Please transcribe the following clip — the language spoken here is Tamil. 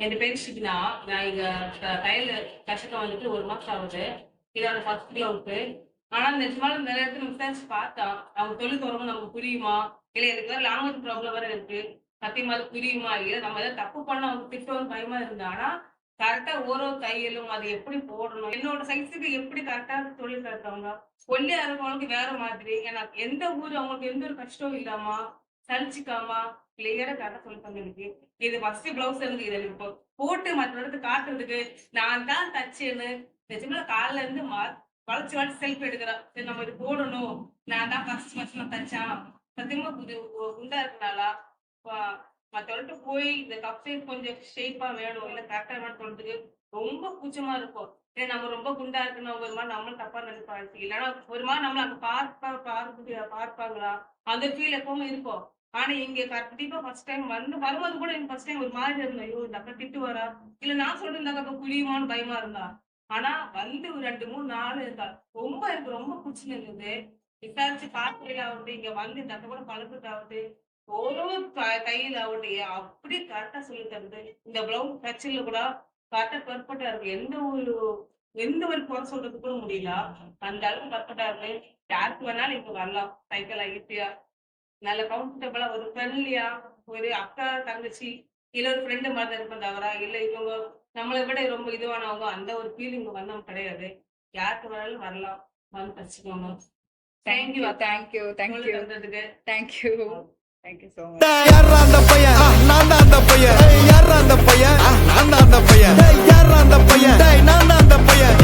என் பேர் ஷிக்னா. நான் இங்க தையல் கற்றுக்க வந்துட்டு 1 மாசம் ஆகுது. இதோட ஃபர்ஸ்ட் ப்ளவுஸு. ஆனா நிஜமாலும் நிறைய இடத்துல விசாரிச்சு பார்த்தோம். அவங்க தொழில் தொடங்க நமக்கு புரியுமா? இல்ல எனக்கு வேற லாங்குவேஜ் ப்ராப்ளம் வேற இருக்கு. சத்தியமா அது புரியுமா? இல்ல நம்ம ஏதாவது தப்பு பண்ணா அவங்க திட்டுவோம்னு பயமா இருந்து. ஆனா கரெக்ட்டா ஒரு ஒரு தையலும் அது எப்படி போடணும்? என்னோட சைஸுக்கு எப்படி கரெக்ட்டா தொழில் கத்துறவங்க. ஒல்லியா இருக்கவங்களுக்கு வேற மாதிரி. ஏன்னா எந்த ஊரு அவங்களுக்கு எந்த ஒரு கஷ்டம் இல்லாம, சலிச்சுக்காம கிளியரா கரெக்ட்டா சொல்லி தந்து எனக்கு. இது ஃபர்ஸ்ட் ப்ளவுஸ் இருந்து இது எனக்கு இப்போ போட்டு மத்தவங்களுக்கு காட்டுறதுக்கு நான் தான் தச்சேன்னு நிஜமா காலைல இருந்து வளைச்சு வளைச்சு செல்ஃபி எடுக்கிறேன். சரி நம்ம இது போடணும். நான் தான் ஃபர்ஸ்ட் நான் தச்சேன். சத்தியமா இது குண்டா இருக்கனாலா மத்தவங்கள்ட்ட போய் இந்த கப் சைஸ் கொஞ்சம் ஷேப்பா வேணும் இல்ல கரெக்டா வேணும்னு சொல்றதுக்கு ரொம்ப கூச்சமா இருக்கும். ஏன்னா நம்ம ரொம்ப குண்டா இருக்குன்னு ஒரு மாதிரி நம்மளும் தப்பா நினைப்பாங்க. இல்லைன்னா ஒரு மாதிரி நம்மள அங்க பார்ப்பாங்களா அந்த ஃபீல் எப்பவுமே இருக்கும். ஆனா இங்க கண்டிப்பா ஃபர்ஸ்ட் டைம் வரும்போது கூட எனக்கு ஃபர்ஸ்ட் டைம் ஒரு மாதிரி இருந்தேன். ஐயோ இந்த அக்கா திட்டுவாரா? இல்ல நான் சொல்றது இந்த அக்கா புரியுமான்னு பயமா இருந்தா. ஆனா வந்து ஒரு 2, 3 நாள் இருந்தா. எனக்கு ரொம்ப புடிச்சிருந்தது. விசாரிச்சு பார்க்கையிலாவது, இங்க வந்து இந்த அக்கா கூட பழக்கத்தாவது, ஒரு தையலாவது அப்படி கரெக்ட்டா சொல்லி தருது. இந்த ப்ளவுஸ் தச்சல்ல கூட கரெக்ட்டா பெர்ஃபெக்ட்டா இருக்கு. எந்த ஒரு குறை சொல்றதுக்கு கூட முடியல. அந்த அளவுக்கு பெர்ஃபெக்ட்டா இருக்கு. யாருக்கு வேணாலும் இங்க வரலாம். தைக்கலாம் ஈஸியா. நல்ல கம்ஃபர்டபுளா ஒரு ஃப்ரெண்ட்லியா ஒரு அக்கா, தங்கச்சி இல்ல ஒரு ஃப்ரெண்டு மாதிரி தான் இருப்போம் தவிர, இல்ல இவங்க நம்மள விட ரொம்ப இதுவானவங்க அந்த ஒரு ஃபீலிங் வந்தவங்க கிடையாது. யாருக்கு வேணாலும் வரலாம். வந்து தச்சுக்கோங்க. Thank தேங்க்யூ you, அக்கா. thank you, thank சொல்லி you, தந்ததுக்கு. thank you, thank you so much. யாரா அந்த பையன் நான் தான் அந்த பையன் யாரா அந்த பையன் நான் தான் அந்த பையன் யாரா அந்த பையன் நான் தான் அந்த பையன்